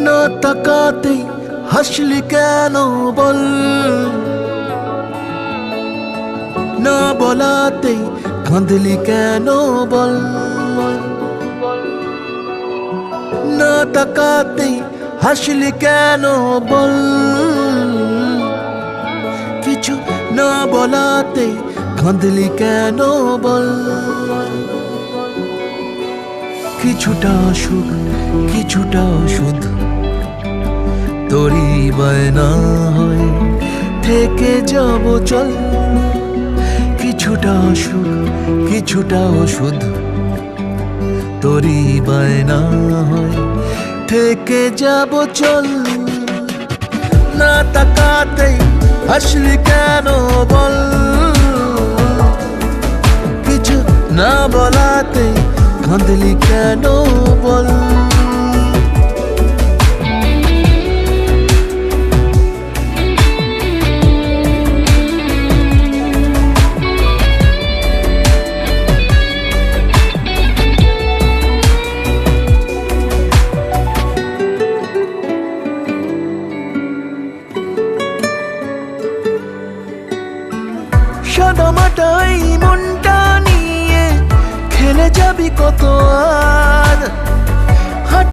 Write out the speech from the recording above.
না তাকাতেই হাসলি কেন বল, না বলাতেই কাঁদলি কেন বল, না তাকাতেই হাসলি কেন বল, কিছু না বলাতেই কাঁদলি কেন বল। কিছুটা সুখ কিছুটা ওষুধ তোরই বায়না হয় থেকে যাব চল, কিছুটা সুখ কিছুটা ওষুধ তোরই বায়না হয় থেকে যাব চল। না তাকাতেই হাসলি কেন বল, কিছু না বলাতেই কাঁদলি কেন বল। সাদামাটাই মনটা নিয়ে খেলে যাবি কত আর,